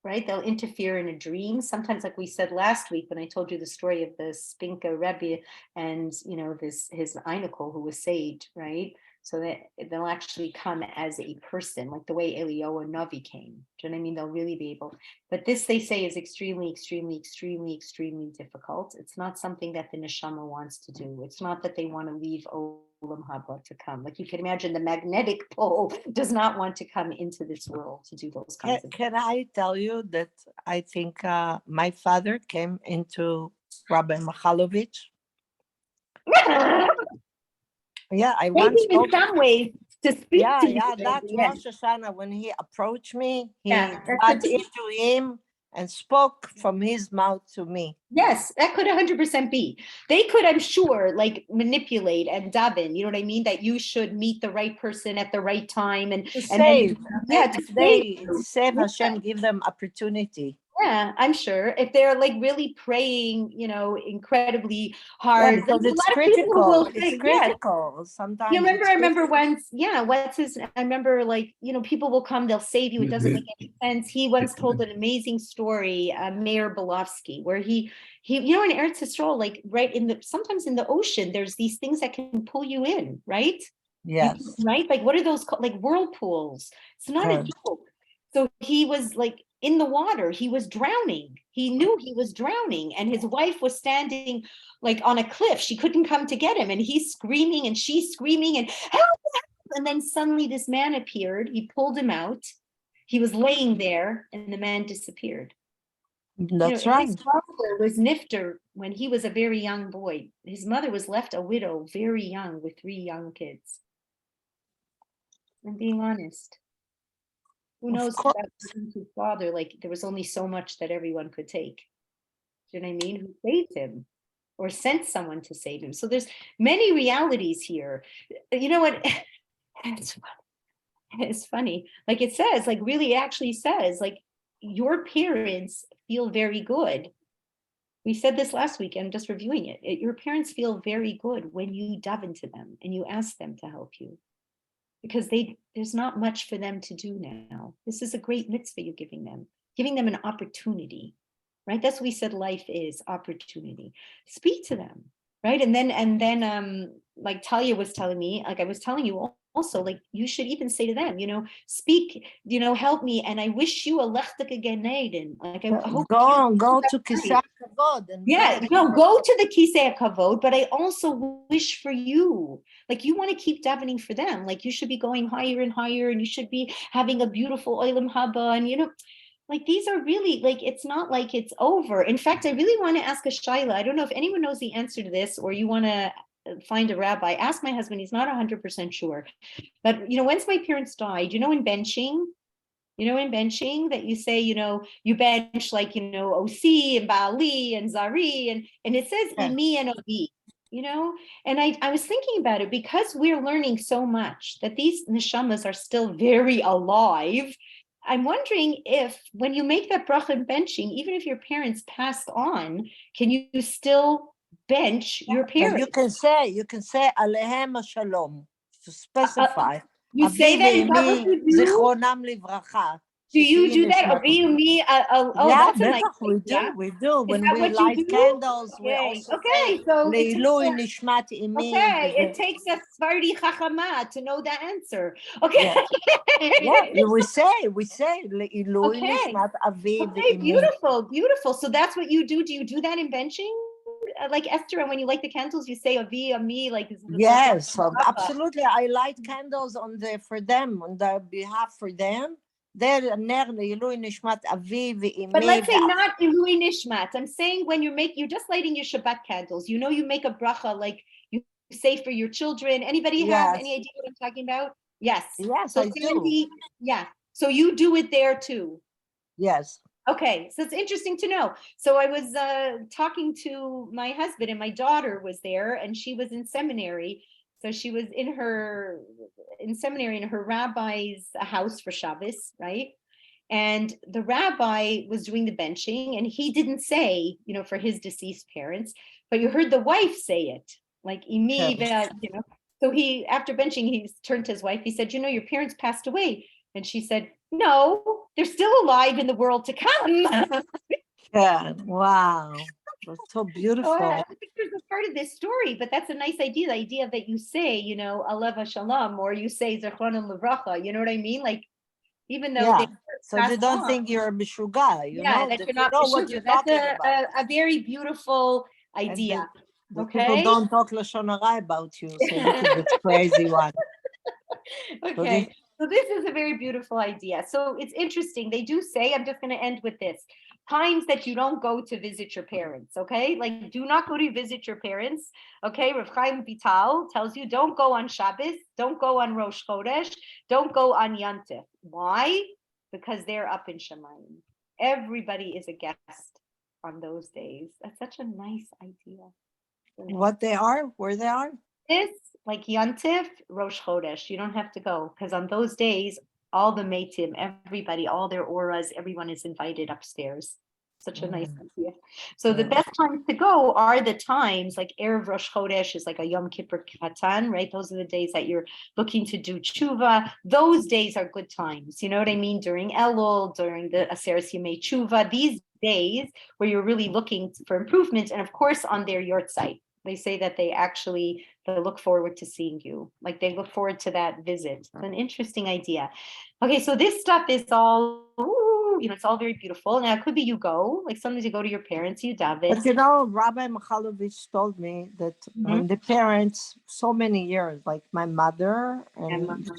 right? They'll interfere in a dream. Sometimes, like we said last week, when I told you the story of the Spinka Rebbe and, his Einikel who was saved, right? So that they'll actually come as a person, like the way Eliyahu Navi came. Do you know what I mean? They'll really be able. But this, they say, is extremely, extremely, extremely, extremely difficult. It's not something that the neshama wants to do. It's not that they want to leave Olam Haba to come. Like you can imagine, the magnetic pole does not want to come into this world to do those kinds of things. Can I tell you that I think my father came into Rabbi Michalowicz? Yeah, I once Maybe in spoke. some ways to speak to you. That's Yes. Rosh Hashanah. When he approached me, he Yeah, that's got the- into him and spoke from his mouth to me. Yes, that could 100% be. They could, I'm sure, like manipulate and daven. You know what I mean? That you should meet the right person at the right time, and To and save. then, to If they save you. save Yeah. Hashem, give them opportunity. Yeah, I'm sure if they're like really praying, incredibly Yeah, hard. because There's a it's lot of people who critical. will It's say, yes. critical. Sometimes. You remember? it's I remember critical. once. I remember, like, people will come, they'll save you. It doesn't make any sense. He once told an amazing story, Mayor Belovsky, where he, in Eretz Yisrael, like right sometimes in the ocean, there's these things that can pull you in, right? Yes. Right? Like, what are those called? Like whirlpools. It's not a Correct. joke. So he was like in the water, he was drowning. He knew he was drowning, and his wife was standing like on a cliff. She couldn't come to get him, and he's screaming and she's screaming and help, help. And then suddenly this man appeared. He pulled him out. He was laying there, and the man disappeared. That's right. His father was nifter when he was a very young boy. His mother was left a widow, very young, with 3 young kids. I'm being honest. Who Of knows course. about his father? Like, there was only so much that everyone could take. Do you know what I mean? Who saved him or sent someone to save him? So there's many realities here. You know what? It's funny. Like it says, like really actually says, like your parents feel very good. We said this last week, I'm just reviewing it. Your parents feel very good when you daven to them and you ask them to help you. Because there's not much for them to do now. This is a great mitzvah you're giving them an opportunity, right? That's what we said life is, opportunity. Speak to them, right? And then like Talia was telling me, like I was telling you also, like you should even say to them, speak, help me, and I wish you a lechteke Gan Eden. Like I hope Go to Kisei Kavod. Go to the Kisei Kavod, but I also wish for you. Like you want to keep davening for them. Like you should be going higher and higher, and you should be having a beautiful Olam Haba. And like these are really, like, it's not like it's over. In fact, I really want to ask a shaila. I don't know if anyone knows the answer to this, or you want to find a rabbi. Ask my husband. He's not 100% sure. But once my parents died, in benching, that you say, you bench like, OC and Baali and Zari, and it says Imi and Obi. And I was thinking about it because we're learning so much that these neshamas are still very alive. I'm wondering if when you make that bracha and benching, even if your parents passed on, can you still bench your parents? You can say Alehem Shalom to specify. You say that? Is that what you do? Zichronam livracha. Do you do that? Or me? That's a nice we do. We do. When we light candles, we also say so Leilui Nishmat Imi. Okay, it takes a Sephardi Chachama to know the answer. Okay. Yeah, we say Leilui Nishmat Aviv. Okay, beautiful. So that's what you do. Do you do that in benching? like Esther, and when you light the candles, you say Avi, Ami, like this is the Yes, Bracha. absolutely. I light candles for them, on their behalf for them. They're ner leilui nishmat avi But ve'imi. let's say not Ilui Nishmat. I'm saying when you're just lighting your Shabbat candles, you know, you make a bracha, like you say for your children. Anybody have Yes. any idea what I'm talking about? Yes. Yes, So I do. Sandy, yeah. So you do it there too. Yes. Okay, so it's interesting to know. So I was talking to my husband, and my daughter was there, and she was in seminary. So she was in seminary in her rabbi's house for Shabbos, right? And the rabbi was doing the benching, and he didn't say, for his deceased parents, but you heard the wife say it, like Imi, So he, after benching, he turned to his wife. He said, your parents passed away. And she said, no, they're still alive in the world to come. Yeah. Wow. That's so beautiful. I don't think there's a part of this story, but that's a nice idea. The idea that you say, Aleva Shalom, or you say Zechronim Levracha, you know what I mean? Like, even though Yeah. they So they don't think you're a mishuga, that that you're you not know what Meshuga. you're That's talking about. a very beautiful And idea. the Okay. people don't talk Lashon Hara about you. So look at this crazy one. Okay. So this is a very beautiful idea. So it's interesting. They do say, I'm just going to end with this, times that you don't go to visit your parents. Okay. Like, do not go to visit your parents. Okay. Rav Chaim Vital tells you, don't go on Shabbos. Don't go on Rosh Chodesh. Don't go on Yantif. Why? Because they're up in Shemayim. Everybody is a guest on those days. That's such a nice idea. What they are, where they are? This, like Yantif, Rosh Chodesh, you don't have to go, because on those days, all the Meitim, everybody, all their auras, everyone is invited upstairs. Such a nice idea. So the best times to go are the times like Erev Rosh Chodesh is like a Yom Kippur Katan, right? Those are the days that you're looking to do tshuva. Those days are good times. You know what I mean? During Elul, during the Aseres Yemei Tshuva, these days where you're really looking for improvement. And of course, on their yurt site. They say that they look forward to seeing you. Like they look forward to that visit. It's an interesting idea. Okay, so this stuff is all, it's all very beautiful. Now it could be you go, like sometimes you go to your parents, you daven. But Rabbi Michalowicz told me that when the parents, so many years, like my mother and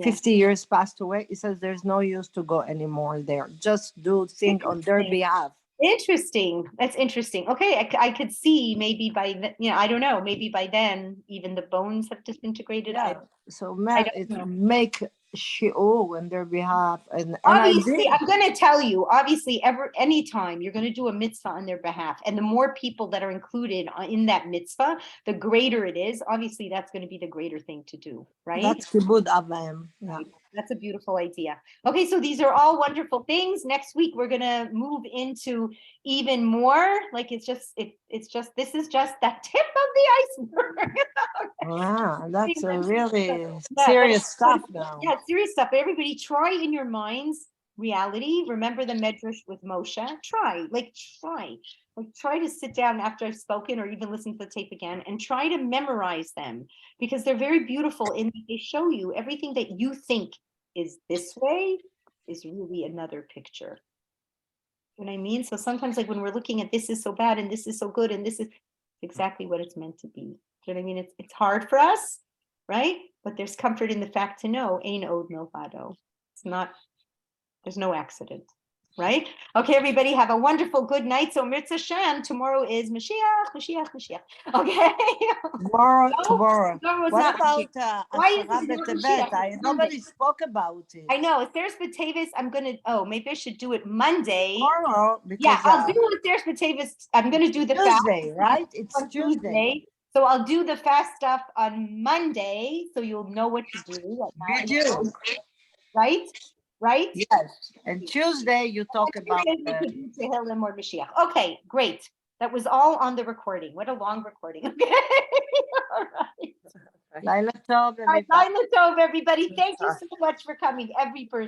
50 years passed away, he says there's no use to go anymore there. Just do things on their behalf. Interesting. That's interesting. Okay, I could see maybe by I don't know. Maybe by then even the bones have disintegrated. Yeah. Make shiur on their behalf, and obviously, I'm going to tell you. Obviously, anytime you're going to do a mitzvah on their behalf, and the more people that are included in that mitzvah, the greater it is. Obviously, that's going to be the greater thing to do, right? That's kibud avim. Yeah. That's a beautiful idea. Okay, so these are all wonderful things. Next week we're gonna move into even more. Like this is just the tip of the iceberg. Wow, that's a really serious stuff now. Yeah, serious stuff. But everybody, try in your minds reality. Remember the medrash with Moshe. Try to sit down after I've spoken, or even listen to the tape again, and try to memorize them, because they're very beautiful in that they show you everything that you think is this way is really another picture. You know what I mean? So sometimes, like when we're looking at this is so bad and this is so good and this is exactly what it's meant to be. You know what I mean? It's hard for us, right? But there's comfort in the fact to know ein od milvado. It's not. There's no accident. Right? Okay, everybody, have a wonderful good night. So Mirza Shem, tomorrow is Mashiach. Okay. Tomorrow. What about Why is it nobody spoke about it. I know. Aseres B'Teves, maybe I should do it Monday. Tomorrow, because I'll do Aseres B'Teves. I'm going to do the Tuesday, fast. right? It's Tuesday. So I'll do the fast stuff on Monday, so you'll know what to do. Right? Yes. And Tuesday you talk about Tehillim or Mashiach. Okay, great. That was all on the recording. What a long recording. Okay. All right. Laila Tov, everybody. Laila Tov, everybody. Thank you so much for coming, every person.